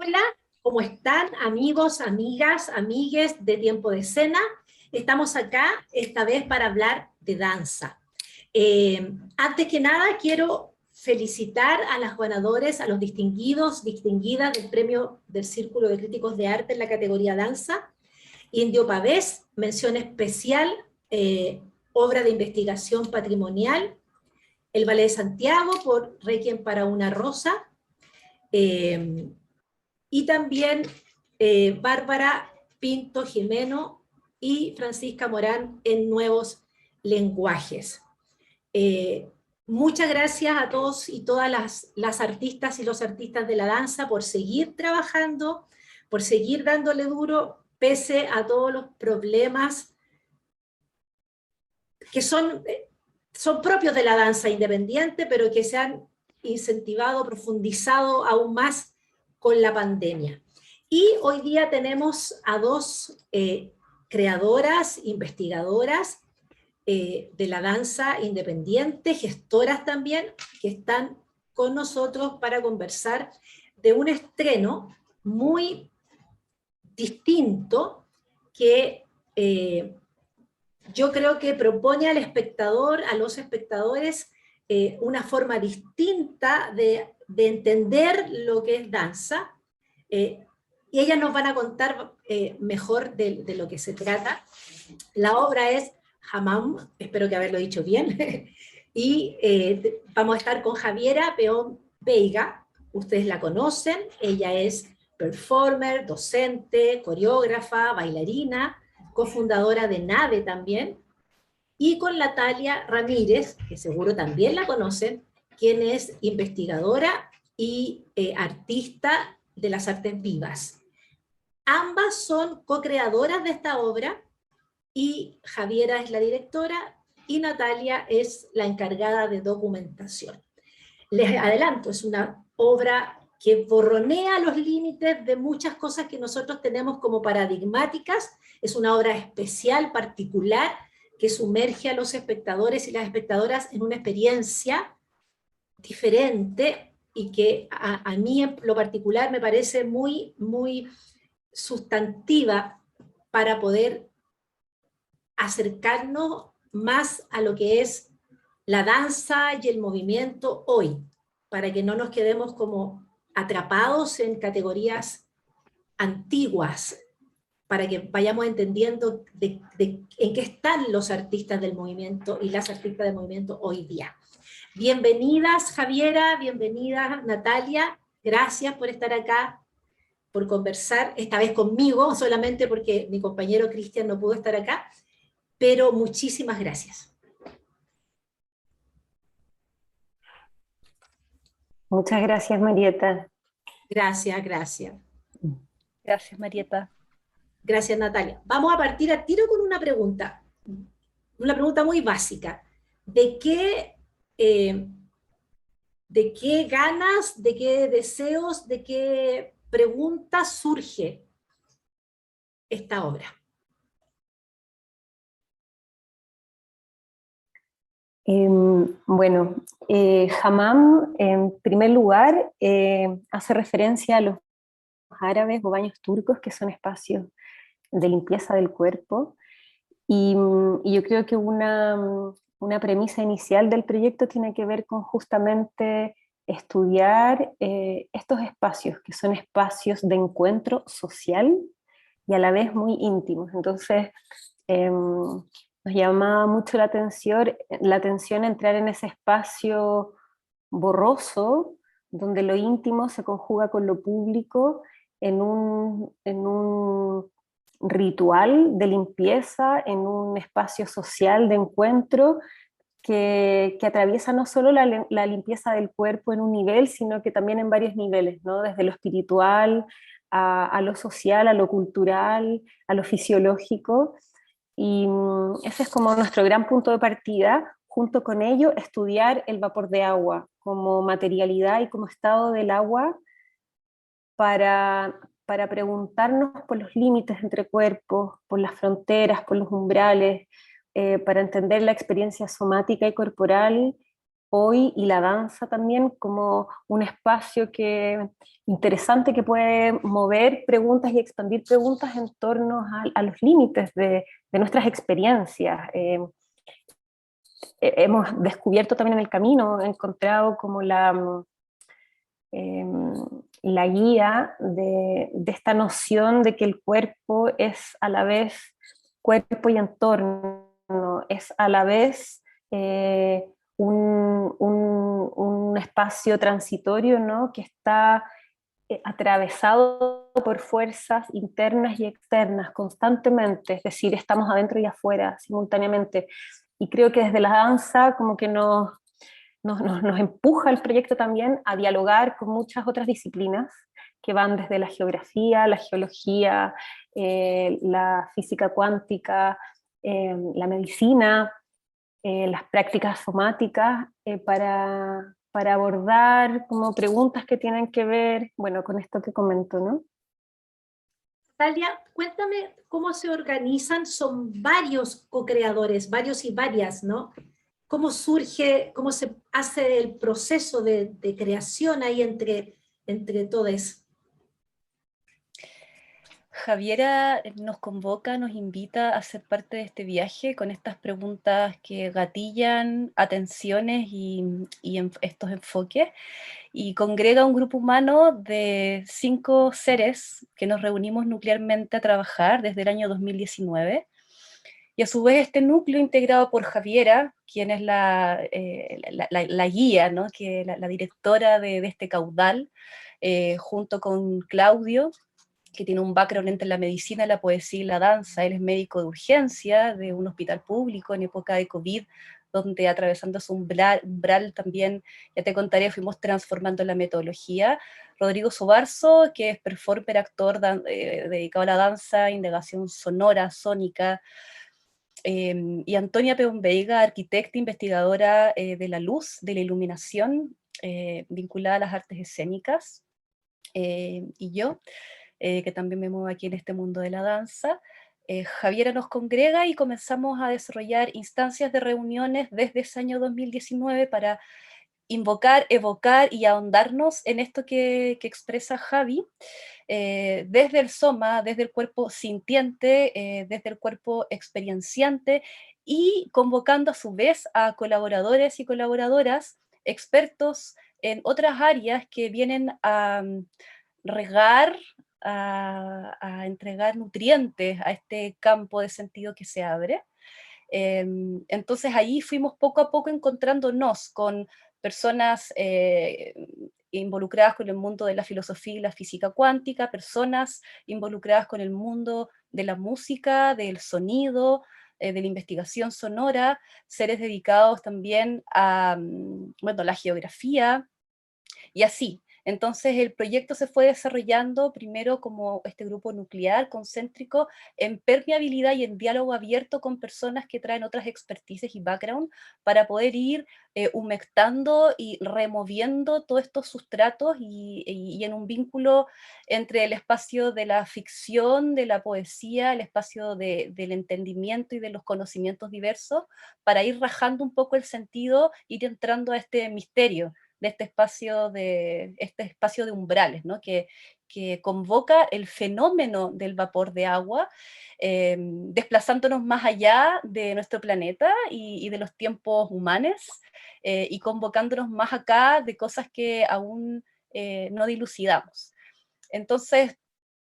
Hola, ¿cómo están amigos, amigas, amigues de Tiempo de Escena? Estamos acá esta vez para hablar de danza. Antes que nada quiero felicitar a los ganadores, a los distinguidos, distinguidas del premio del Círculo de Críticos de Arte en la categoría danza. Indio Pavés, mención especial, obra de investigación patrimonial. El Ballet de Santiago por Requiem para una Rosa. Y también Bárbara Pinto Jimeno y Francisca Morán en Nuevos Lenguajes. Muchas gracias a todos y todas las artistas y los artistas de la danza por seguir trabajando, por seguir dándole duro, pese a todos los problemas que son propios de la danza independiente, pero que se han incentivado, profundizado aún más con la pandemia. Y hoy día tenemos a dos creadoras, investigadoras de la danza independiente, gestoras también, que están con nosotros para conversar de un estreno muy distinto que yo creo que propone al espectador, a los espectadores, una forma distinta de entender lo que es danza, y ellas nos van a contar mejor de lo que se trata. La obra es Hammam, espero que haberlo dicho bien, y vamos a estar con Javiera Peón Veiga, ustedes la conocen, ella es performer, docente, coreógrafa, bailarina, cofundadora de NAVE también, y con Natalia Ramírez, que seguro también la conocen, quien es investigadora y artista de las artes vivas. Ambas son co-creadoras de esta obra, y Javiera es la directora, y Natalia es la encargada de documentación. Les adelanto, es una obra que borronea los límites de muchas cosas que nosotros tenemos como paradigmáticas, es una obra especial, particular, que sumerge a los espectadores y las espectadoras en una experiencia diferente, y que a mí en lo particular me parece muy, muy sustantiva para poder acercarnos más a lo que es la danza y el movimiento hoy, para que no nos quedemos como atrapados en categorías antiguas, para que vayamos entendiendo en qué están los artistas del movimiento y las artistas del movimiento hoy día. Bienvenidas Javiera, bienvenida Natalia, gracias por estar acá, por conversar, esta vez conmigo, solamente porque mi compañero Cristian no pudo estar acá, pero muchísimas gracias. Muchas gracias, Marieta. Gracias, gracias. Gracias, Marieta. Gracias, Natalia. Vamos a partir al tiro con una pregunta muy básica. ¿De qué ganas, de qué deseos, de qué preguntas surge esta obra? Bueno, Hammam, en primer lugar, hace referencia a los árabes o baños turcos, que son espacios de limpieza del cuerpo, y yo creo que una premisa inicial del proyecto tiene que ver con justamente estudiar estos espacios, que son espacios de encuentro social y a la vez muy íntimos. Entonces, nos llamaba mucho la atención entrar en ese espacio borroso, donde lo íntimo se conjuga con lo público en un ritual de limpieza, en un espacio social de encuentro que atraviesa no solo la limpieza del cuerpo en un nivel, sino que también en varios niveles, ¿no? Desde lo espiritual a lo social, a lo cultural, a lo fisiológico. Y ese es como nuestro gran punto de partida. Junto con ello, estudiar el vapor de agua como materialidad y como estado del agua para preguntarnos por los límites entre cuerpos, por las fronteras, por los umbrales, para entender la experiencia somática y corporal hoy y la danza también como un espacio interesante que puede mover preguntas y expandir preguntas en torno a los límites de nuestras experiencias. Hemos descubierto también en el camino, encontrado como eh, la guía de esta noción de que el cuerpo es a la vez cuerpo y entorno, es a la vez un espacio transitorio, ¿no? Que está atravesado por fuerzas internas y externas constantemente, es decir, estamos adentro y afuera simultáneamente. Y creo que desde la danza como que nos empuja el proyecto también a dialogar con muchas otras disciplinas que van desde la geografía, la geología, la física cuántica, la medicina, las prácticas somáticas, para abordar como preguntas que tienen que ver, bueno, con esto que comento, ¿no? Natalia, cuéntame cómo se organizan, son varios co-creadores, varios y varias, ¿no? ¿Cómo surge, cómo se hace el proceso de creación ahí entre todos? Javiera nos convoca, nos invita a ser parte de este viaje con estas preguntas que gatillan atenciones y estos enfoques, y congrega un grupo humano de 5 seres que nos reunimos nuclearmente a trabajar desde el año 2019. Y a su vez este núcleo integrado por Javiera, quien es la guía, ¿no? La directora de este caudal, junto con Claudio, que tiene un background entre la medicina, la poesía y la danza. Él es médico de urgencia de un hospital público en época de COVID, donde atravesando su umbral también, ya te contaré, fuimos transformando la metodología. Rodrigo Sobarzo, que es performer, actor dedicado a la danza, indagación sonora, sónica, y Antonia Peón Veiga, arquitecta, investigadora de la luz, de la iluminación, vinculada a las artes escénicas, y yo, que también me muevo aquí en este mundo de la danza. Javiera nos congrega y comenzamos a desarrollar instancias de reuniones desde ese año 2019 para invocar, evocar y ahondarnos en esto que expresa Javi, desde el soma, desde el cuerpo sintiente, desde el cuerpo experienciante, y convocando a su vez a colaboradores y colaboradoras, expertos en otras áreas que vienen a regar, a entregar nutrientes a este campo de sentido que se abre. Entonces ahí fuimos poco a poco encontrándonos con personas involucradas con el mundo de la filosofía y la física cuántica, personas involucradas con el mundo de la música, del sonido, de la investigación sonora, seres dedicados también a bueno, la geografía, y así. Entonces el proyecto se fue desarrollando primero como este grupo nuclear, concéntrico, en permeabilidad y en diálogo abierto con personas que traen otras expertices y background, para poder ir humectando y removiendo todos estos sustratos, y en un vínculo entre el espacio de la ficción, de la poesía, el espacio del entendimiento y de los conocimientos diversos, para ir rajando un poco el sentido, ir entrando a este misterio de este espacio de umbrales, ¿no? Que convoca el fenómeno del vapor de agua, desplazándonos más allá de nuestro planeta y de los tiempos humanos, y convocándonos más acá de cosas que aún no dilucidamos. Entonces,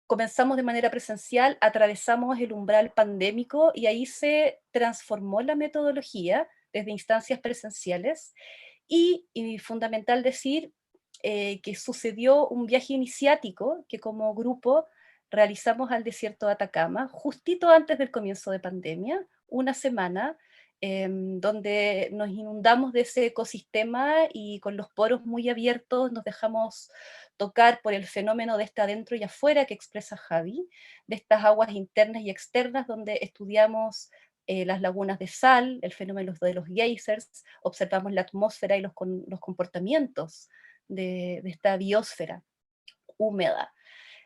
comenzamos de manera presencial, atravesamos el umbral pandémico y ahí se transformó la metodología desde instancias presenciales, y fundamental decir que sucedió un viaje iniciático que como grupo realizamos al desierto de Atacama, justito antes del comienzo de pandemia, una semana, donde nos inundamos de ese ecosistema y con los poros muy abiertos nos dejamos tocar por el fenómeno de este adentro y afuera que expresa Javi, de estas aguas internas y externas, donde estudiamos las lagunas de sal, el fenómeno de los geysers, observamos la atmósfera y los comportamientos de esta biosfera húmeda.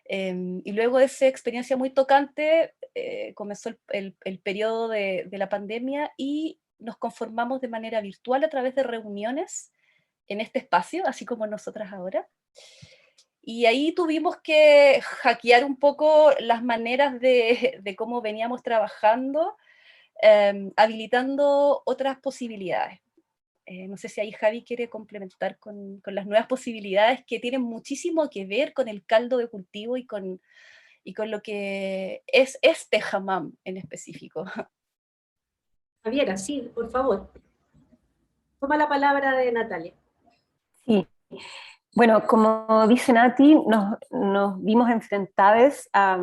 Y luego de esa experiencia muy tocante, comenzó el periodo de la pandemia y nos conformamos de manera virtual a través de reuniones en este espacio, así como nosotras ahora. Y ahí tuvimos que hackear un poco las maneras de cómo veníamos trabajando, habilitando otras posibilidades. No sé si ahí Javi quiere complementar con las nuevas posibilidades que tienen muchísimo que ver con el caldo de cultivo y con lo que es este hammam en específico. Javiera, sí, por favor. Toma la palabra de Natalia. Sí, bueno, como dice Nati, nos vimos enfrentados a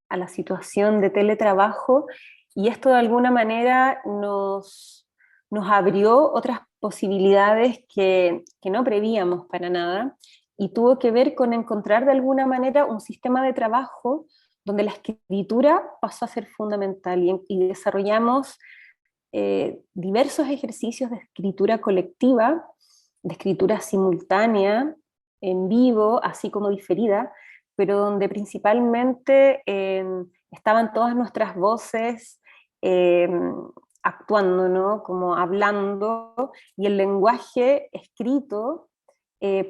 la situación de teletrabajo y esto de alguna manera nos abrió otras posibilidades que no prevíamos para nada y tuvo que ver con encontrar de alguna manera un sistema de trabajo donde la escritura pasó a ser fundamental y desarrollamos diversos ejercicios de escritura colectiva, de escritura simultánea, en vivo, así como diferida, pero donde principalmente estaban todas nuestras voces eh, actuando, ¿no? Como hablando, y el lenguaje escrito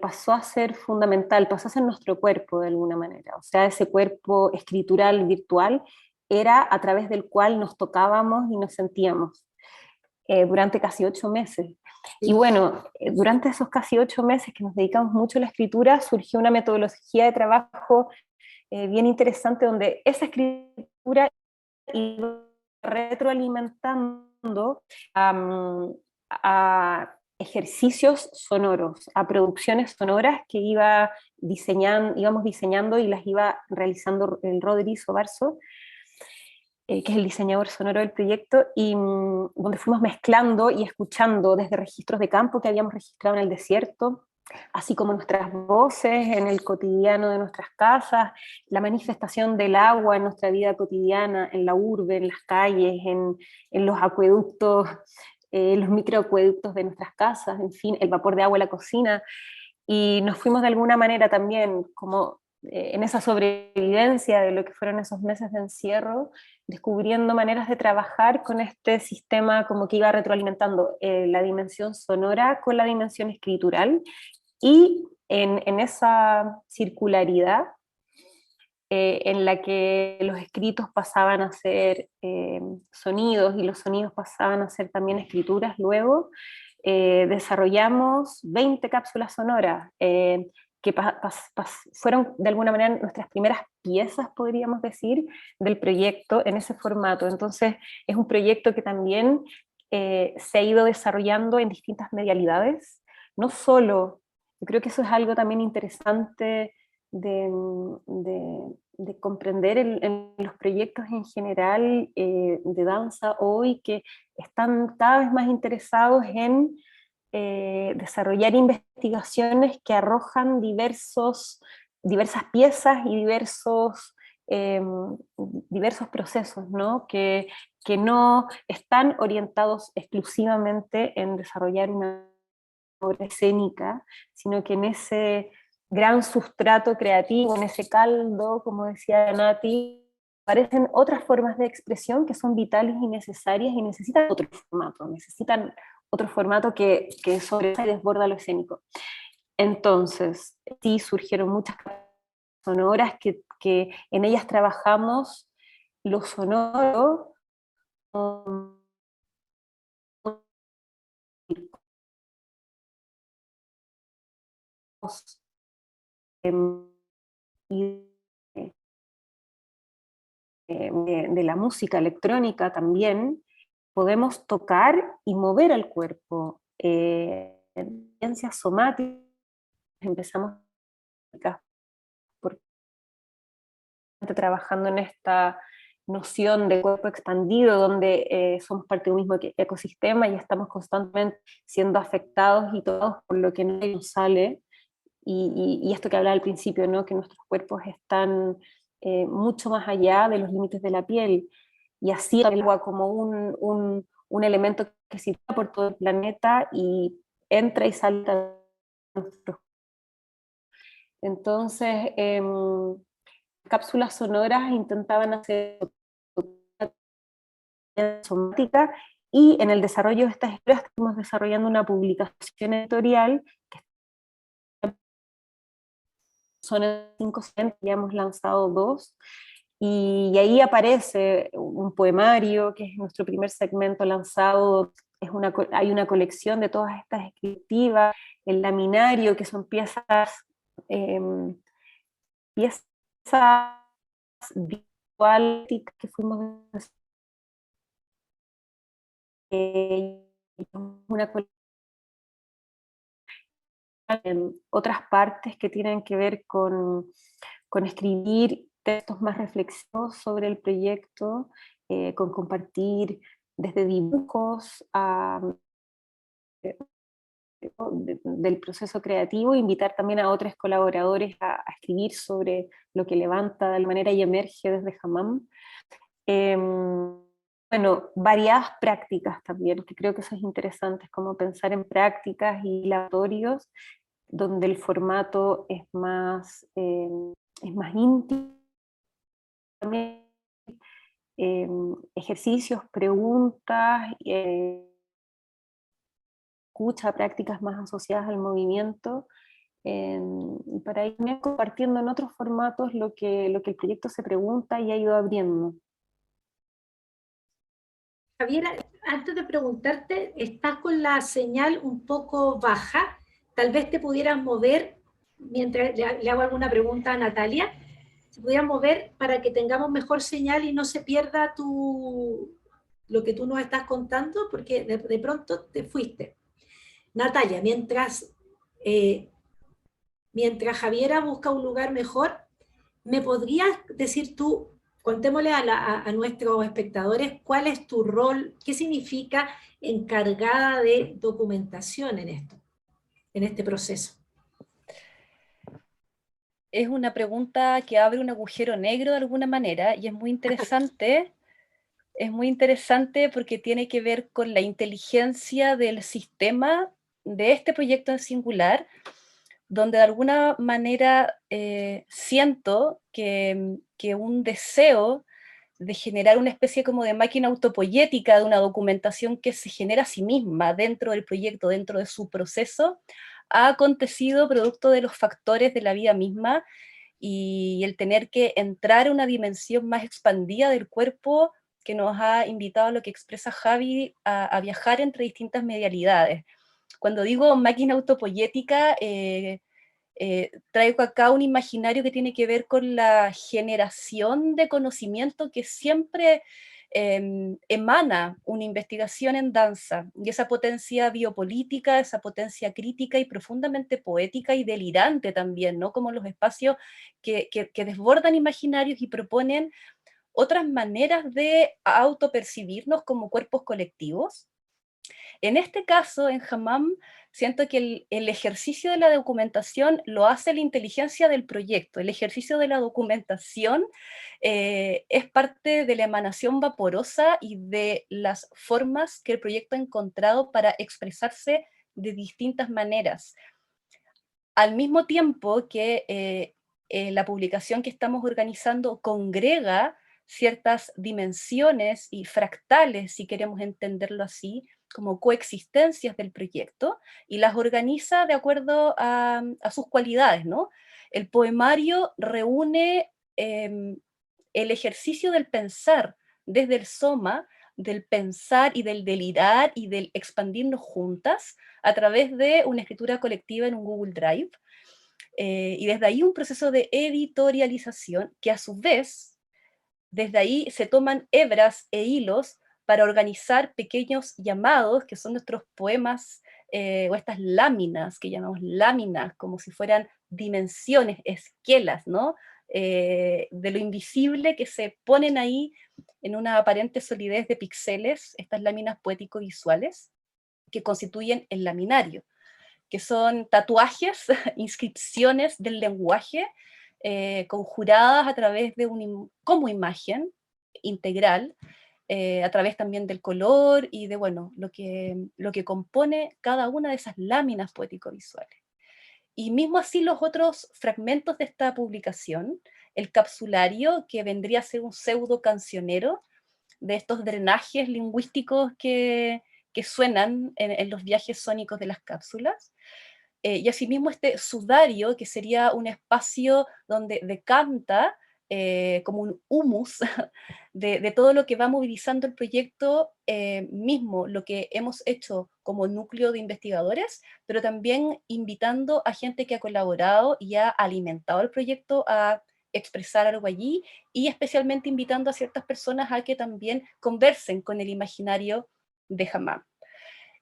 pasó a ser fundamental, pasó a ser nuestro cuerpo de alguna manera, o sea, ese cuerpo escritural virtual era a través del cual nos tocábamos y nos sentíamos durante casi 8 meses. Y bueno, durante esos casi 8 meses que nos dedicamos mucho a la escritura, surgió una metodología de trabajo bien interesante donde esa escritura iba retroalimentando a ejercicios sonoros, a producciones sonoras que íbamos diseñando y las iba realizando el Rodri Sobarzo, que es el diseñador sonoro del proyecto, y donde fuimos mezclando y escuchando desde registros de campo que habíamos registrado en el desierto, así como nuestras voces en el cotidiano de nuestras casas, la manifestación del agua en nuestra vida cotidiana, en la urbe, en las calles, en los acueductos, los microacueductos de nuestras casas, en fin, el vapor de agua en la cocina, y nos fuimos de alguna manera también como en esa sobrevivencia de lo que fueron esos meses de encierro, descubriendo maneras de trabajar con este sistema como que iba retroalimentando la dimensión sonora con la dimensión escritural, y en esa circularidad en la que los escritos pasaban a ser sonidos y los sonidos pasaban a ser también escrituras luego, desarrollamos 20 cápsulas sonoras que fueron de alguna manera nuestras primeras piezas, podríamos decir, del proyecto en ese formato. Entonces es un proyecto que también se ha ido desarrollando en distintas medialidades, no solo, yo creo que eso es algo también interesante de, de comprender en los proyectos en general de danza hoy, que están cada vez más interesados en desarrollar investigaciones que arrojan diversas piezas y eh, diversos procesos, ¿no? Que no están orientados exclusivamente en desarrollar una obra escénica, sino que en ese gran sustrato creativo, en ese caldo, como decía Nati, aparecen otras formas de expresión que son vitales y necesarias y necesitan otro formato que sobrepasa y desborda lo escénico. Entonces, sí surgieron muchas sonoras que en ellas trabajamos lo sonoro y de la música electrónica también, podemos tocar y mover el cuerpo. Ciencias somáticas, empezamos por, trabajando en esta noción de cuerpo expandido, donde somos parte de un mismo ecosistema y estamos constantemente siendo afectados y tocados por lo que no nos sale. Y esto que hablaba al principio, ¿no? Que nuestros cuerpos están mucho más allá de los límites de la piel, y así el agua como un elemento que circula por todo el planeta y entra y salta de nuestros. Entonces, cápsulas sonoras intentaban hacer somática Y en el desarrollo de estas historias estamos desarrollando una publicación editorial, que son en 5 segmentos, ya hemos lanzado 2, y ahí aparece un poemario, que es nuestro primer segmento lanzado, hay una colección de todas estas escritivas, el laminario, que son eh, piezas visuales que fuimos una colección en otras partes que tienen que ver con escribir textos más reflexivos sobre el proyecto, con compartir desde dibujos del proceso creativo, invitar también a otros colaboradores a escribir sobre lo que levanta de manera y emerge desde Hammam. Bueno, variadas prácticas también, que creo que eso es interesante, como pensar en prácticas y laboratorios donde el formato es más íntimo, también ejercicios, preguntas, escucha, prácticas más asociadas al movimiento, y para ir compartiendo en otros formatos lo que el proyecto se pregunta y ha ido abriendo. Javiera, antes de preguntarte, estás con la señal un poco baja, tal vez te pudieras mover, mientras le hago alguna pregunta a Natalia, se pudieras mover para que tengamos mejor señal y no se pierda lo que tú nos estás contando, porque de pronto te fuiste. Natalia, mientras Javiera busca un lugar mejor, ¿me podrías decir tú, contémosle a nuestros espectadores, cuál es tu rol, qué significa encargada de documentación en este proceso? Es una pregunta que abre un agujero negro de alguna manera y es muy interesante. Es muy interesante porque tiene que ver con la inteligencia del sistema de este proyecto en singular, donde de alguna manera siento que un deseo de generar una especie como de máquina autopoyética de una documentación que se genera a sí misma dentro del proyecto, dentro de su proceso, ha acontecido producto de los factores de la vida misma y el tener que entrar a una dimensión más expandida del cuerpo que nos ha invitado a lo que expresa Javi a viajar entre distintas medialidades. Cuando digo máquina autopoyética, traigo acá un imaginario que tiene que ver con la generación de conocimiento que siempre emana una investigación en danza, y esa potencia biopolítica, esa potencia crítica y profundamente poética y delirante también, ¿no? Como los espacios que desbordan imaginarios y proponen otras maneras de autopercibirnos como cuerpos colectivos. En este caso, en Hammam, siento que el ejercicio de la documentación lo hace la inteligencia del proyecto. El ejercicio de la documentación es parte de la emanación vaporosa y de las formas que el proyecto ha encontrado para expresarse de distintas maneras. Al mismo tiempo que la publicación que estamos organizando congrega ciertas dimensiones y fractales, si queremos entenderlo así, como coexistencias del proyecto, y las organiza de acuerdo a sus cualidades, ¿no? El poemario reúne el ejercicio del pensar desde el soma, del pensar y del delirar y del expandirnos juntas a través de una escritura colectiva en un Google Drive, y desde ahí un proceso de editorialización que a su vez, desde ahí se toman hebras e hilos para organizar pequeños llamados, que son nuestros poemas, o estas láminas, que llamamos láminas, como si fueran dimensiones, esquelas, ¿no? De lo invisible que se ponen ahí en una aparente solidez de píxeles, estas láminas poético-visuales, que constituyen el laminario, que son tatuajes, inscripciones del lenguaje, conjuradas a través de como imagen integral, a través también del color y de, bueno, lo que compone cada una de esas láminas poético-visuales. Y mismo así los otros fragmentos de esta publicación, el capsulario, que vendría a ser un pseudo cancionero, de estos drenajes lingüísticos que suenan en los viajes sónicos de las cápsulas. Y asimismo este sudario, que sería un espacio donde decanta como un humus de todo lo que va movilizando el proyecto mismo, lo que hemos hecho como núcleo de investigadores, pero también invitando a gente que ha colaborado y ha alimentado el proyecto a expresar algo allí, y especialmente invitando a ciertas personas a que también conversen con el imaginario de Hammam.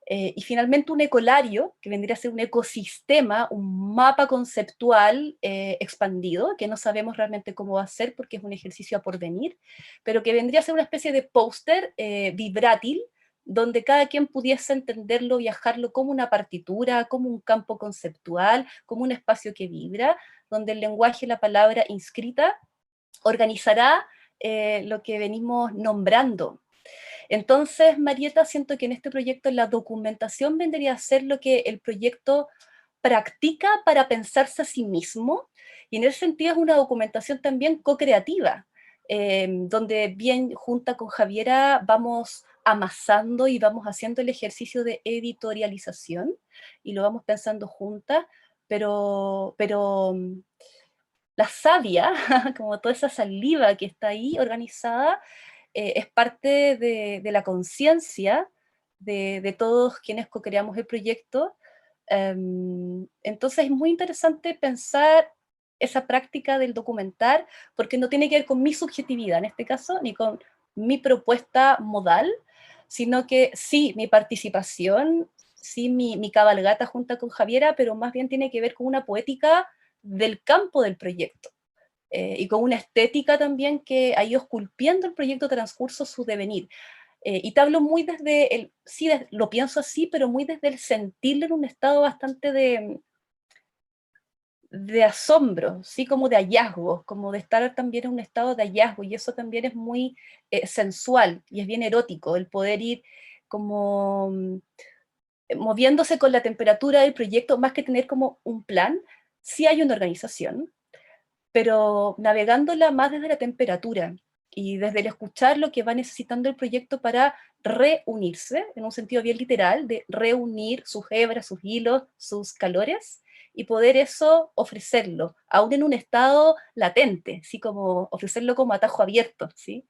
Y finalmente un ecolario, que vendría a ser un ecosistema, un mapa conceptual expandido, que no sabemos realmente cómo va a ser porque es un ejercicio a porvenir, pero que vendría a ser una especie de póster vibrátil, donde cada quien pudiese entenderlo, viajarlo como una partitura, como un campo conceptual, como un espacio que vibra, donde el lenguaje y la palabra inscrita organizará lo que venimos nombrando. Entonces, Marieta, siento que en este proyecto la documentación vendría a ser lo que el proyecto practica para pensarse a sí mismo, y en ese sentido es una documentación también co-creativa, donde bien junta con Javiera vamos amasando y vamos haciendo el ejercicio de editorialización, y lo vamos pensando juntas, pero la savia, como toda esa saliva que está ahí organizada, es parte de la conciencia de todos quienes co-creamos el proyecto. Entonces es muy interesante pensar esa práctica del documentar, porque no tiene que ver con mi subjetividad en este caso, ni con mi propuesta modal, sino que sí, mi participación, sí, mi cabalgata junto con Javiera, pero más bien tiene que ver con una poética del campo del proyecto. Y con una estética también que ha ido esculpiendo el proyecto transcurso su devenir. Y te hablo muy desde el, sí, lo pienso así, pero muy desde el sentirlo en un estado bastante de asombro, sí, como de hallazgo, como de estar también en un estado de hallazgo, y eso también es muy sensual y es bien erótico, el poder ir como moviéndose con la temperatura del proyecto, más que tener como un plan. Sí hay una organización, pero navegándola más desde la temperatura y desde el escuchar lo que va necesitando el proyecto para reunirse, en un sentido bien literal, de reunir sus hebras, sus hilos, sus calores, y poder eso ofrecerlo, aún en un estado latente, ¿sí? Como ofrecerlo como atajo abierto, ¿sí?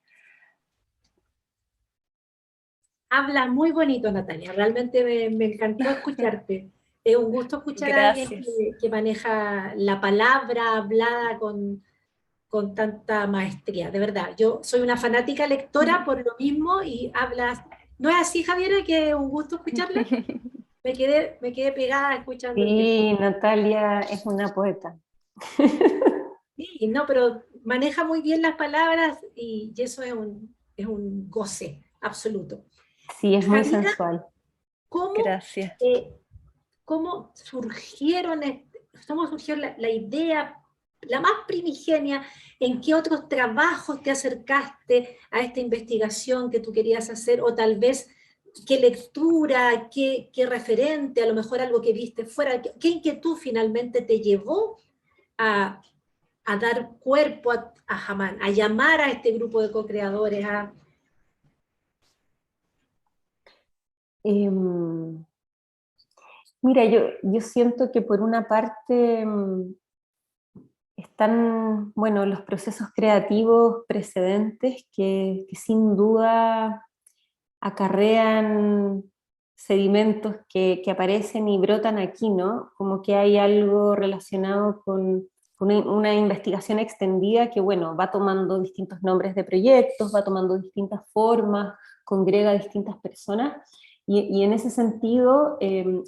Habla muy bonito, Natalia, realmente me encantó escucharte. Es un gusto escuchar a alguien Gracias. que maneja la palabra hablada con tanta maestría, de verdad. Yo soy una fanática lectora por lo mismo y hablas... ¿No es así, Javiera, que es un gusto escucharla? Me quedé pegada escuchándote. Sí, Natalia es una poeta. Sí, no, pero maneja muy bien las palabras y eso es un goce absoluto. Sí, es muy Javiera, sensual. ¿cómo, Gracias. eh, cómo surgieron, cómo surgió la idea, la más primigenia, en qué otros trabajos te acercaste a esta investigación que tú querías hacer, o tal vez qué lectura, qué referente, a lo mejor algo que viste fuera, qué inquietud finalmente te llevó a, a dar cuerpo a Hammam, a llamar a este grupo de co-creadores, Em, Mira, yo siento que por una parte están, bueno, los procesos creativos precedentes que sin duda acarrean sedimentos que aparecen y brotan aquí, ¿no? Como que hay algo relacionado con una investigación extendida que, bueno, va tomando distintos nombres de proyectos, va tomando distintas formas, congrega a distintas personas, y en ese sentido,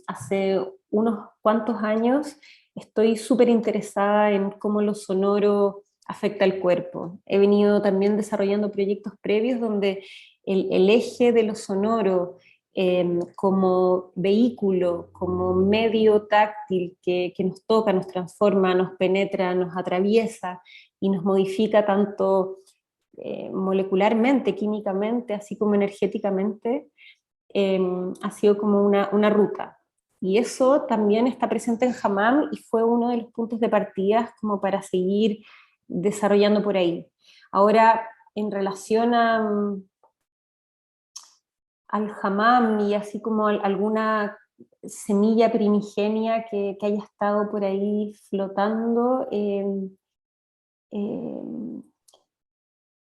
hace unos cuantos años estoy súper interesada en cómo lo sonoro afecta al cuerpo. He venido también desarrollando proyectos previos donde el eje de lo sonoro como vehículo, como medio táctil que nos toca, nos transforma, nos penetra, nos atraviesa y nos modifica tanto molecularmente, químicamente, así como energéticamente, ha sido como una ruta. Y eso también está presente en Hammam y fue uno de los puntos de partida como para seguir desarrollando por ahí. Ahora, en relación al hammam y así como alguna semilla primigenia que haya estado por ahí flotando. Eh,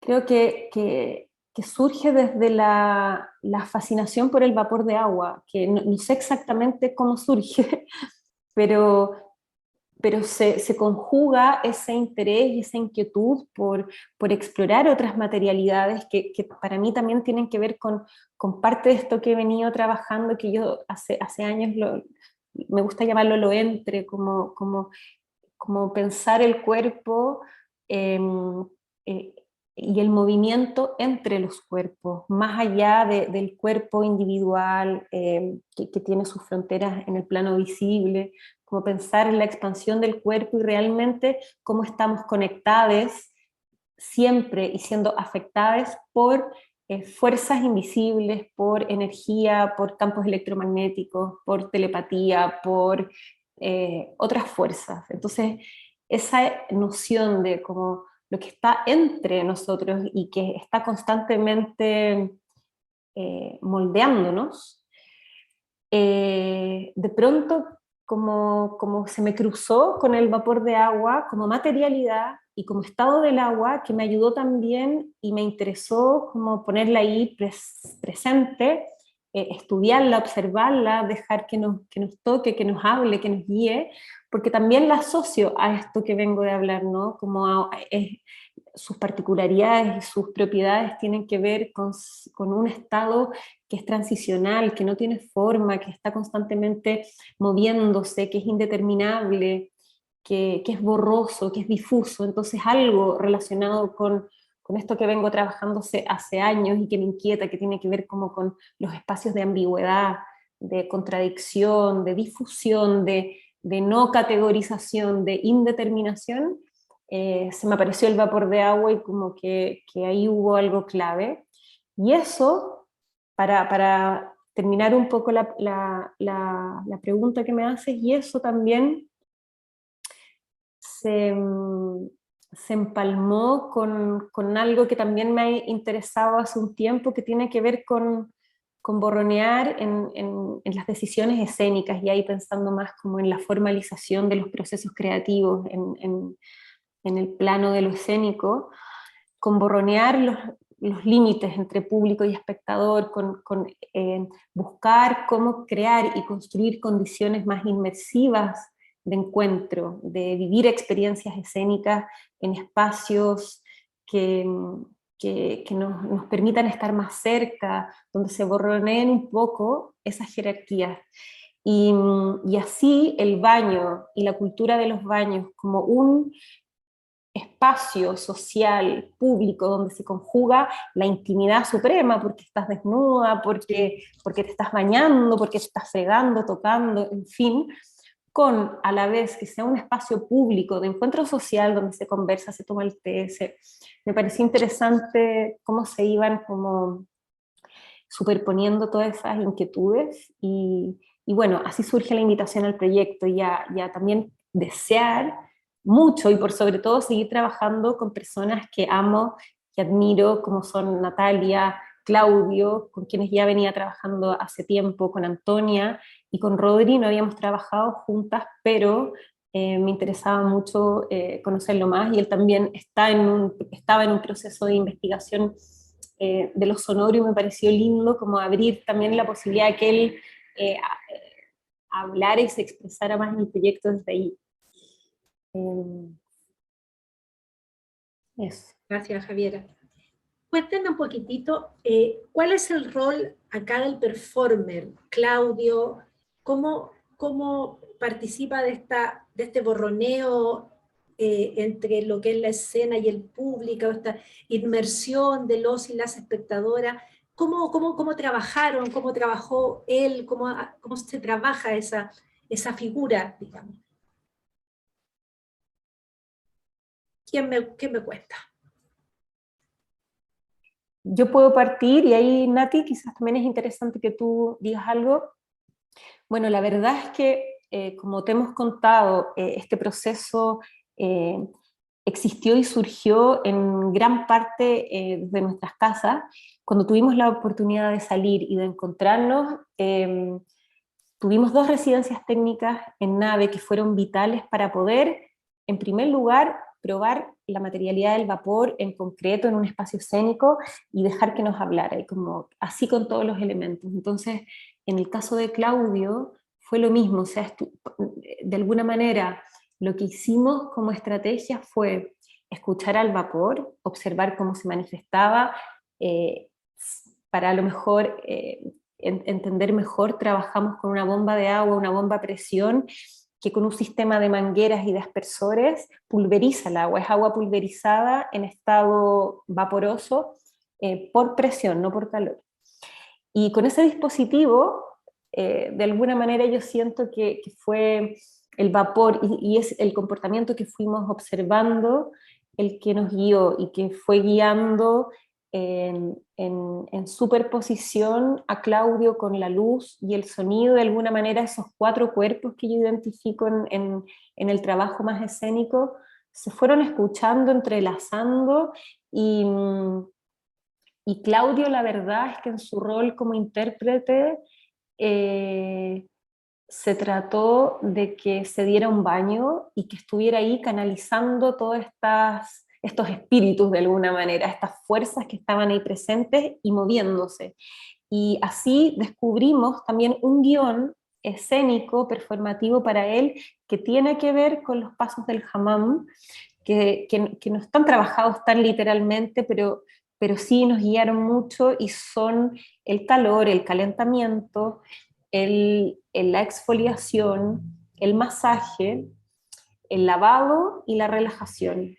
Creo que surge desde la fascinación por el vapor de agua, que no sé exactamente cómo surge, pero, pero se conjuga ese interés y esa inquietud por explorar otras materialidades que para mí también tienen que ver con parte de esto que he venido trabajando, que yo hace años me gusta llamarlo lo entre, como pensar el cuerpo eh, eh, y el movimiento entre los cuerpos, más allá del cuerpo individual que tiene sus fronteras en el plano visible, como pensar en la expansión del cuerpo y realmente cómo estamos conectados siempre y siendo afectadas por fuerzas invisibles, por energía, por campos electromagnéticos, por telepatía, por otras fuerzas. Entonces, esa noción de como lo que está entre nosotros y que está constantemente moldeándonos, de pronto como se me cruzó con el vapor de agua como materialidad y como estado del agua, que me ayudó también y me interesó como ponerla ahí presente, estudiarla, observarla, dejar que nos toque, que nos hable, que nos guíe, porque también la asocio a esto que vengo de hablar, ¿no? Sus particularidades y sus propiedades tienen que ver con un estado que es transicional, que no tiene forma, que está constantemente moviéndose, que es indeterminable, que es borroso, que es difuso. Entonces algo relacionado con esto que vengo trabajando hace años y que me inquieta, que tiene que ver como con los espacios de ambigüedad, de contradicción, de difusión, de no categorización, de indeterminación. Se me apareció el vapor de agua y como que ahí hubo algo clave. Y eso, para terminar un poco la pregunta que me haces, y eso también se, se empalmó con algo que también me ha interesado hace un tiempo, que tiene que ver con borronear en las decisiones escénicas, y ahí pensando más como en la formalización de los procesos creativos, en el plano de lo escénico, con borronear los límites entre público y espectador, buscar cómo crear y construir condiciones más inmersivas de encuentro, de vivir experiencias escénicas en espacios que, que nos permitan estar más cerca, donde se borroneen un poco esas jerarquías. Y así el baño y la cultura de los baños como un espacio social, público, donde se conjuga la intimidad suprema, porque estás desnuda, porque te estás bañando, porque te estás fregando, tocando, en fin, con a la vez que sea un espacio público de encuentro social donde se conversa, se toma el té. Me pareció interesante cómo se iban como superponiendo todas esas inquietudes y bueno, así surge la invitación al proyecto y a también desear mucho y por sobre todo seguir trabajando con personas que amo, que admiro, como son Natalia, Claudio, con quienes ya venía trabajando hace tiempo, con Antonia y con Rodri. No habíamos trabajado juntas, pero me interesaba mucho conocerlo más, y él también estaba en un proceso de investigación de lo sonoro, y me pareció lindo como abrir también la posibilidad de que él hablara y se expresara más en el proyecto desde ahí. Eso. Gracias, Javiera. Cuéntenos un poquitito, ¿cuál es el rol acá del performer, Claudio? ¿Cómo participa de este borroneo entre lo que es la escena y el público, esta inmersión de los y las espectadoras? ¿Cómo trabajaron? ¿Cómo trabajó él? ¿Cómo se trabaja esa figura, digamos? ¿Quién me cuenta? Yo puedo partir, y ahí, Nati, quizás también es interesante que tú digas algo. Bueno, la verdad es que, como te hemos contado, este proceso existió y surgió en gran parte desde nuestras casas, cuando tuvimos la oportunidad de salir y de encontrarnos, tuvimos 2 residencias técnicas en nave que fueron vitales para poder, en primer lugar, probar la materialidad del vapor en concreto en un espacio escénico y dejar que nos hablara, y como así con todos los elementos. Entonces, en el caso de Claudio, fue lo mismo, o sea, de alguna manera lo que hicimos como estrategia fue escuchar al vapor, observar cómo se manifestaba, eh, para a lo mejor entender mejor, trabajamos con una bomba de agua, una bomba a presión, que con un sistema de mangueras y de aspersores pulveriza el agua, es agua pulverizada en estado vaporoso por presión, no por calor. Y con ese dispositivo, de alguna manera yo siento que fue el vapor y es el comportamiento que fuimos observando el que nos guió y que fue guiando en superposición a Claudio con la luz y el sonido, de alguna manera esos 4 cuerpos que yo identifico en el trabajo más escénico, se fueron escuchando, entrelazando, y, y Claudio, la verdad es que en su rol como intérprete, eh, se trató de que se diera un baño y que estuviera ahí canalizando todos estos espíritus de alguna manera, estas fuerzas que estaban ahí presentes y moviéndose. Y así descubrimos también un guión escénico, performativo para él, que tiene que ver con los pasos del hammam, que no están trabajados tan literalmente, pero sí nos guiaron mucho y son el calor, el calentamiento, la exfoliación, el masaje, el lavado y la relajación.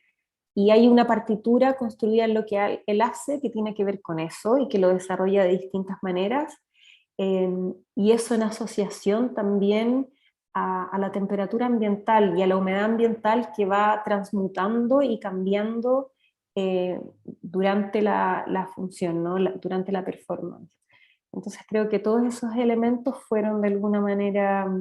Y hay una partitura construida en lo que él hace que tiene que ver con eso y que lo desarrolla de distintas maneras. Y eso en asociación también a la temperatura ambiental y a la humedad ambiental que va transmutando y cambiando durante la función, ¿no? Durante la performance. Entonces creo que todos esos elementos fueron de alguna manera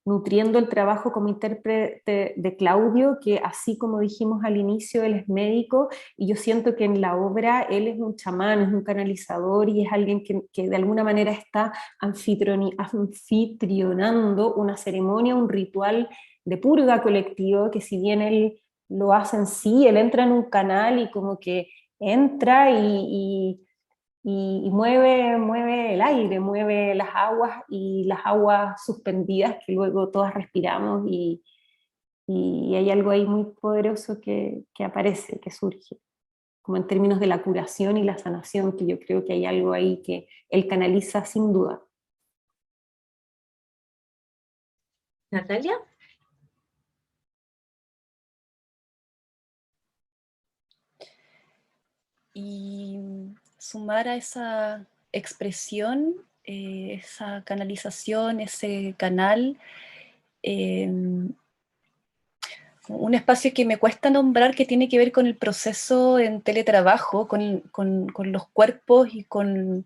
nutriendo el trabajo como intérprete de Claudio, que así como dijimos al inicio, él es médico, y yo siento que en la obra él es un chamán, es un canalizador, y es alguien que de alguna manera está anfitrionando una ceremonia, un ritual de purga colectivo, que si bien él lo hace en sí, él entra en un canal y como que entra y mueve el aire, mueve las aguas y las aguas suspendidas que luego todas respiramos, y hay algo ahí muy poderoso que aparece, que surge, como en términos de la curación y la sanación, que yo creo que hay algo ahí que él canaliza sin duda. Natalia. Y sumar a esa expresión, esa canalización, ese canal, un espacio que me cuesta nombrar, que tiene que ver con el proceso en teletrabajo, con los cuerpos y con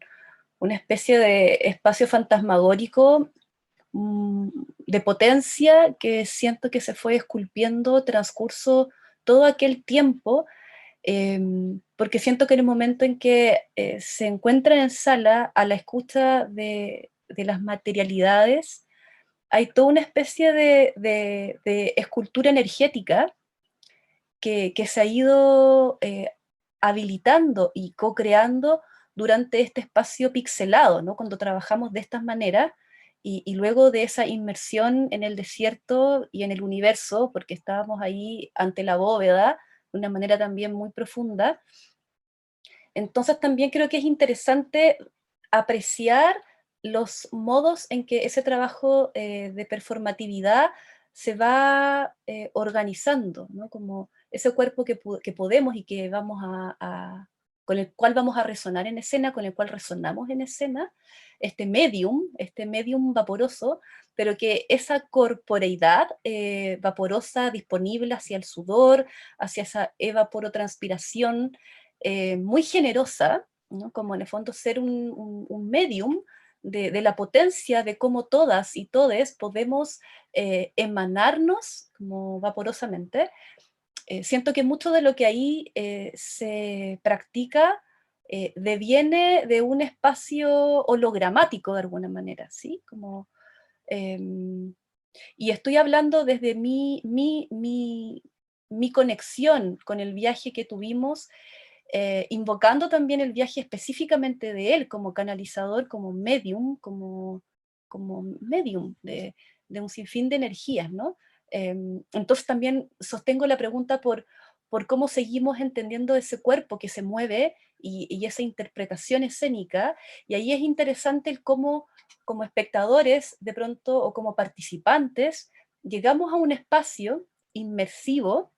una especie de espacio fantasmagórico de potencia que siento que se fue esculpiendo transcurso todo aquel tiempo, porque siento que en el momento en que se encuentran en sala a la escucha de las materialidades, hay toda una especie de escultura energética que se ha ido habilitando y co-creando durante este espacio pixelado, ¿no? Cuando trabajamos de estas maneras, y luego de esa inmersión en el desierto y en el universo, porque estábamos ahí ante la bóveda de una manera también muy profunda. Entonces también creo que es interesante apreciar los modos en que ese trabajo de performatividad se va organizando, ¿no? Como ese cuerpo que podemos y que vamos con el cual vamos a resonar en escena, con el cual resonamos en escena, este medium vaporoso, pero que esa corporeidad vaporosa disponible hacia el sudor, hacia esa evaporotranspiración, muy generosa, ¿no? Como en el fondo ser un medium de la potencia de cómo todas y todes podemos emanarnos como vaporosamente. Siento que mucho de lo que ahí se practica deviene de un espacio hologramático de alguna manera, ¿sí? Como, y estoy hablando desde mi conexión con el viaje que tuvimos, invocando también el viaje específicamente de él como canalizador, como medium de un sinfín de energías, ¿no? Entonces también sostengo la pregunta por cómo seguimos entendiendo ese cuerpo que se mueve y esa interpretación escénica, y ahí es interesante el cómo como espectadores de pronto o como participantes llegamos a un espacio inmersivo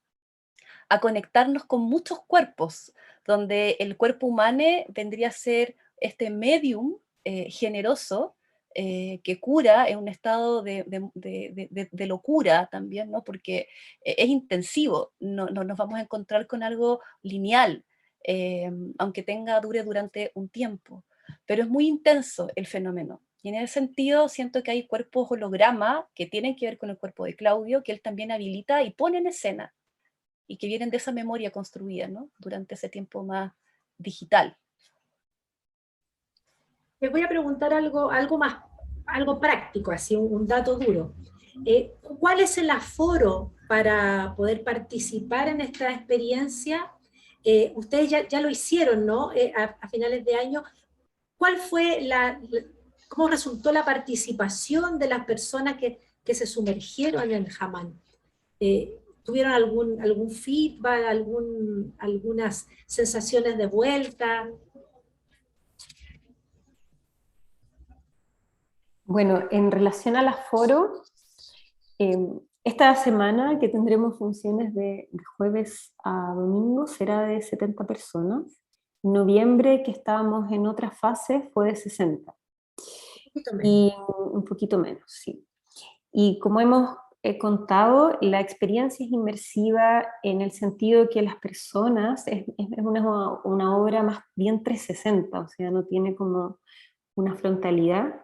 a conectarnos con muchos cuerpos, donde el cuerpo humano vendría a ser este medium generoso que cura en un estado de locura también, ¿no? Porque es intensivo, no nos vamos a encontrar con algo lineal, aunque dure durante un tiempo, pero es muy intenso el fenómeno. Y en ese sentido siento que hay cuerpos holograma que tienen que ver con el cuerpo de Claudio, que él también habilita y pone en escena y que vienen de esa memoria construida, ¿no? Durante ese tiempo más digital. Les voy a preguntar algo más, algo práctico, así un dato duro. ¿Cuál es el aforo para poder participar en esta experiencia? Ustedes ya lo hicieron, ¿no? A finales de año. ¿Cuál fue cómo resultó la participación de las personas que se sumergieron en el Hamán? ¿Tuvieron algún feedback, algunas sensaciones de vuelta? Bueno, en relación al aforo, esta semana que tendremos funciones de jueves a domingo será de 70 personas. En noviembre, que estábamos en otra fase, fue de 60. Y un poquito menos, sí. Y como hemos contado, la experiencia es inmersiva en el sentido que las personas, es una obra más bien 360, o sea, no tiene como una frontalidad,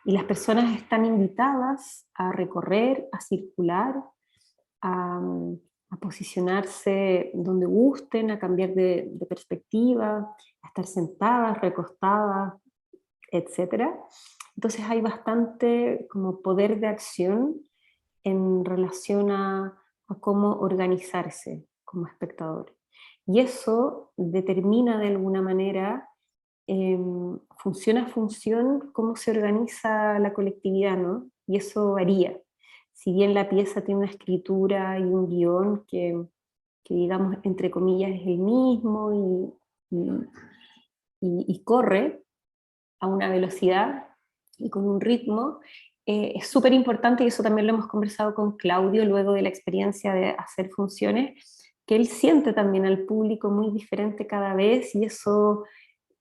y las personas están invitadas a recorrer, a circular, a, a posicionarse donde gusten, a cambiar de perspectiva, a estar sentadas, recostadas, etcétera. Entonces hay bastante como poder de acción en relación a cómo organizarse como espectador. Y eso determina de alguna manera, función a función, cómo se organiza la colectividad, ¿no? Y eso varía. Si bien la pieza tiene una escritura y un guión que digamos, entre comillas, es el mismo y corre a una velocidad y con un ritmo, es súper importante, y eso también lo hemos conversado con Claudio luego de la experiencia de hacer funciones, que él siente también al público muy diferente cada vez, y eso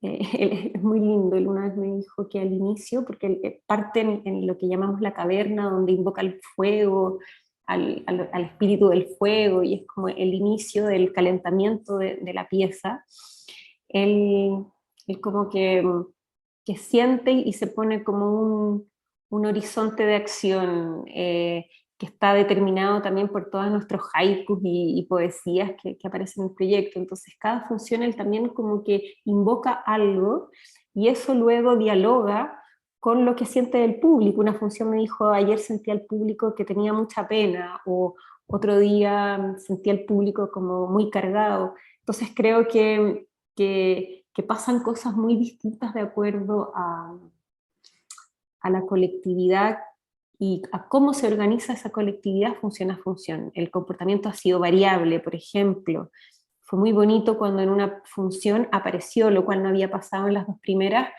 es muy lindo. Él una vez me dijo que al inicio, porque él parte en lo que llamamos la caverna, donde invoca el fuego, al espíritu del fuego, y es como el inicio del calentamiento de la pieza. Él, él como que siente y se pone como un horizonte de acción que está determinado también por todos nuestros haikus y poesías que aparecen en el proyecto. Entonces cada función él también como que invoca algo, y eso luego dialoga con lo que siente el público. Una función me dijo: ayer sentía al público que tenía mucha pena, o otro día sentía al público como muy cargado. Entonces creo que pasan cosas muy distintas de acuerdo a la colectividad y a cómo se organiza esa colectividad función a función. El comportamiento ha sido variable, por ejemplo. Fue muy bonito cuando en una función apareció, lo cual no había pasado en las dos primeras,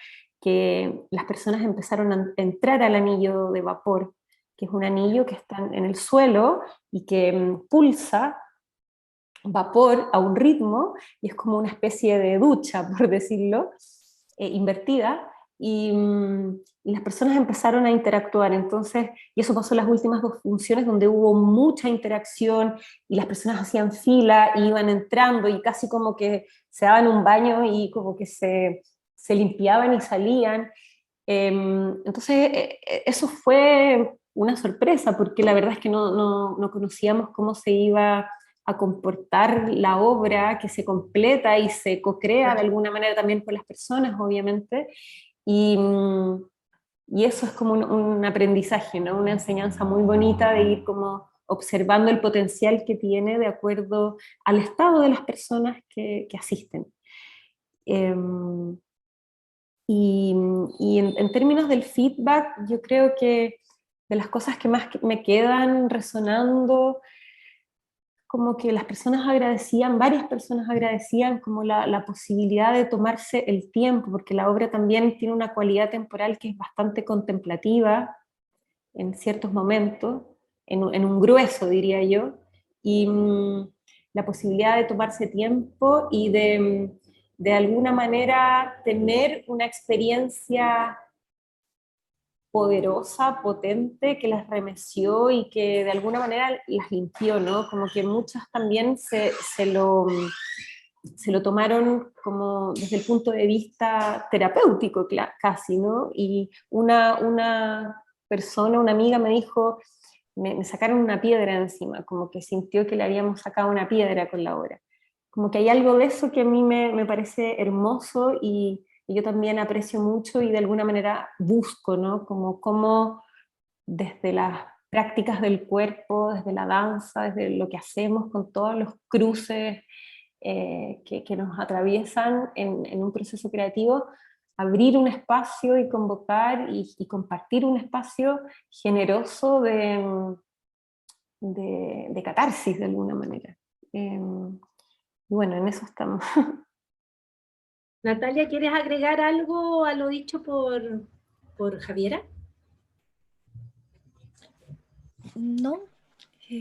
que las personas empezaron a entrar al anillo de vapor, que es un anillo que está en el suelo y que pulsa vapor a un ritmo, y es como una especie de ducha, por decirlo, invertida, y las personas empezaron a interactuar. Entonces, y eso pasó en las últimas dos funciones, donde hubo mucha interacción, y las personas hacían fila, y iban entrando, y casi como que se daban un baño, y como que se limpiaban y salían. Entonces, eso fue una sorpresa, porque la verdad es que no conocíamos cómo se iba a comportar la obra, que se completa y se co-crea de alguna manera también por las personas, obviamente, y, y eso es como un aprendizaje, ¿no? Una enseñanza muy bonita de ir como observando el potencial que tiene de acuerdo al estado de las personas que asisten. Y, y en términos del feedback, yo creo que de las cosas que más me quedan resonando, como que las personas agradecían, varias personas agradecían como la posibilidad de tomarse el tiempo, porque la obra también tiene una cualidad temporal que es bastante contemplativa en ciertos momentos, en un grueso diría yo, y la posibilidad de tomarse tiempo y de alguna manera tener una experiencia poderosa, potente, que las remeció y que de alguna manera las limpió, ¿no? Como que muchas también se lo tomaron como desde el punto de vista terapéutico casi, ¿no? Y una persona, una amiga me dijo, me sacaron una piedra encima, como que sintió que le habíamos sacado una piedra con la obra. Como que hay algo de eso que a mí me parece hermoso y yo también aprecio mucho y de alguna manera busco, ¿no? Como desde las prácticas del cuerpo, desde la danza, desde lo que hacemos con todos los cruces que nos atraviesan en un proceso creativo, abrir un espacio y convocar y compartir un espacio generoso de catarsis de alguna manera. Y bueno, en eso estamos. Natalia, ¿quieres agregar algo a lo dicho por Javiera? No,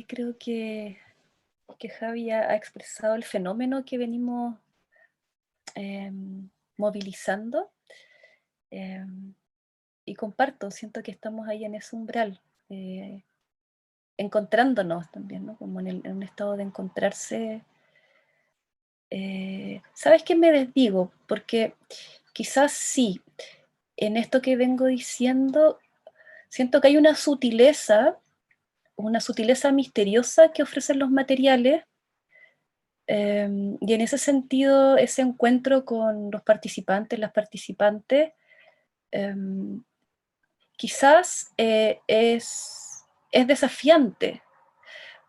creo que Javi ha expresado el fenómeno que venimos movilizando, y comparto, siento que estamos ahí en ese umbral, encontrándonos también, ¿no? Como en un estado de encontrarse. ¿Sabes qué me desdigo? Porque quizás sí, en esto que vengo diciendo, siento que hay una sutileza misteriosa que ofrecen los materiales, y en ese sentido, ese encuentro con los participantes, las participantes, quizás es desafiante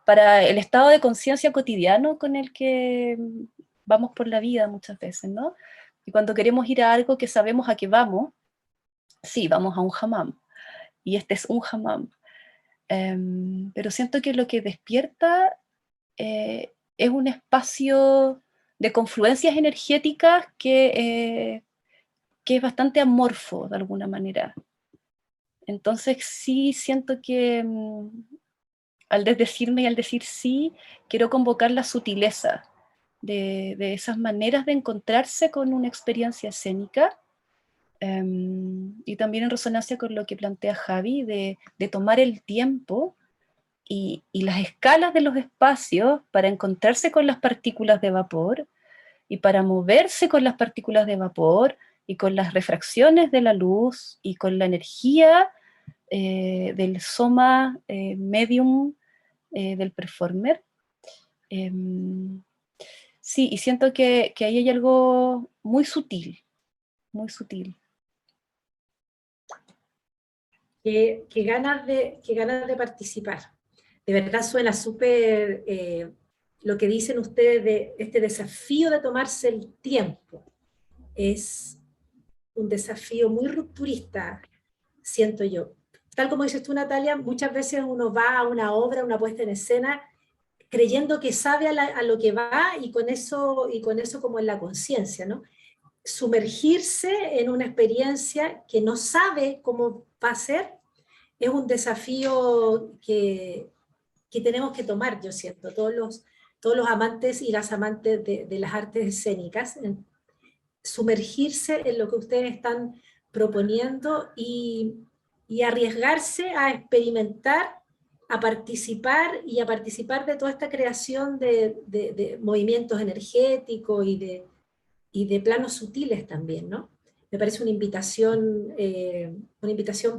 para el estado de conciencia cotidiano con el que vamos por la vida muchas veces, ¿no? Y cuando queremos ir a algo que sabemos a qué vamos, sí, vamos a un hammam, y este es un hammam, pero siento que lo que despierta es un espacio de confluencias energéticas que es bastante amorfo de alguna manera. Entonces sí siento que al desdecirme y al decir sí, quiero convocar la sutileza de esas maneras de encontrarse con una experiencia escénica, y también en resonancia con lo que plantea Javi, de tomar el tiempo y las escalas de los espacios para encontrarse con las partículas de vapor y para moverse con las partículas de vapor y con las refracciones de la luz y con la energía del soma medium del performer. Sí, y siento que ahí hay algo muy sutil, muy sutil. Qué ganas de participar. De verdad suena súper lo que dicen ustedes de este desafío de tomarse el tiempo. Es un desafío muy rupturista, siento yo. Tal como dices tú, Natalia, muchas veces uno va a una obra, una puesta en escena, creyendo que sabe a lo que va y con eso como en la conciencia, ¿no? Sumergirse en una experiencia que no sabe cómo va a ser es un desafío que tenemos que tomar, yo siento, todos los amantes y las amantes de las artes escénicas, sumergirse en lo que ustedes están proponiendo y arriesgarse a experimentar, a participar y a participar de toda esta creación de movimientos energéticos y de planos sutiles también, ¿no? Me parece una invitación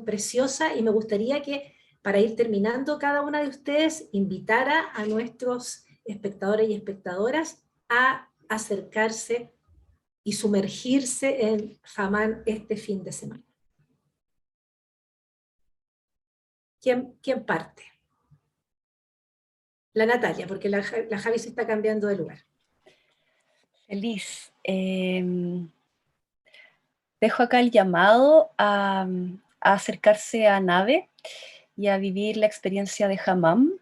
preciosa y me gustaría que para ir terminando cada una de ustedes invitara a nuestros espectadores y espectadoras a acercarse y sumergirse en Hammam este fin de semana. ¿Quién parte? La Natalia, porque la Javi se está cambiando de lugar. Feliz. Dejo acá el llamado a acercarse a Nave y a vivir la experiencia de Hammam,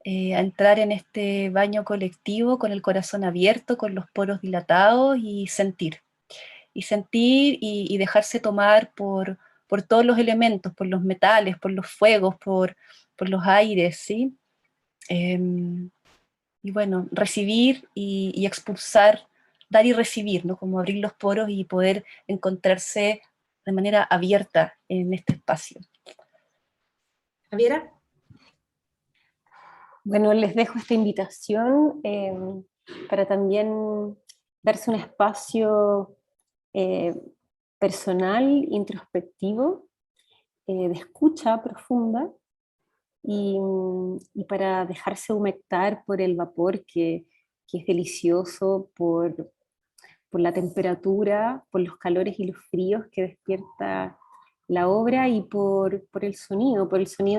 a entrar en este baño colectivo con el corazón abierto, con los poros dilatados y sentir. Y dejarse tomar por todos los elementos, por los metales, por los fuegos, por los aires, ¿sí? Y bueno, recibir y expulsar, dar y recibir, ¿no? Como abrir los poros y poder encontrarse de manera abierta en este espacio. ¿Javiera? Bueno, les dejo esta invitación para también darse un espacio personal, introspectivo, de escucha profunda y para dejarse humectar por el vapor que es delicioso, por la temperatura, por los calores y los fríos que despierta la obra y por el sonido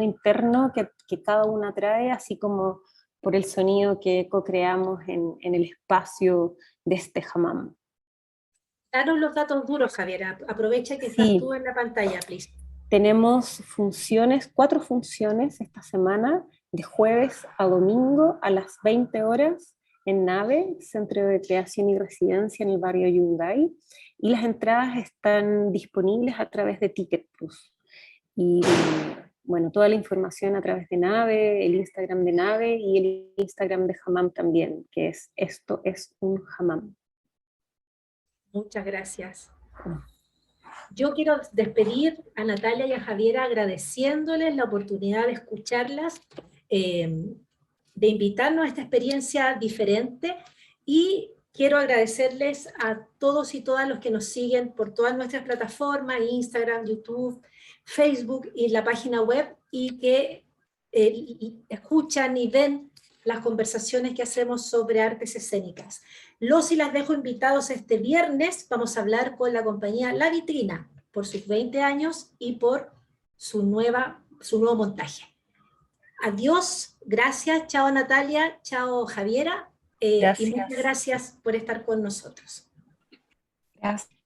interno que cada una trae, así como por el sonido que co-creamos en el espacio de este hammam. Danos los datos duros, Javiera. Aprovecha que estás tú en la pantalla, please. Tenemos 4 funciones esta semana, de jueves a domingo a las 20 horas, en Nave, Centro de Creación y Residencia en el barrio Yungay, y las entradas están disponibles a través de Ticket Plus. Y bueno, toda la información a través de Nave, el Instagram de Nave y el Instagram de Hammam también, que es Esto es un Hammam. Muchas gracias. Yo quiero despedir a Natalia y a Javiera agradeciéndoles la oportunidad de escucharlas, de invitarnos a esta experiencia diferente, y quiero agradecerles a todos y todas los que nos siguen por todas nuestras plataformas, Instagram, YouTube, Facebook y la página web, y que escuchan y ven las conversaciones que hacemos sobre artes escénicas. Los y las dejo invitados este viernes. Vamos a hablar con la compañía La Vitrina por sus 20 años y por su nuevo montaje. Adiós, gracias, chao Natalia, chao Javiera, y muchas gracias por estar con nosotros. Gracias.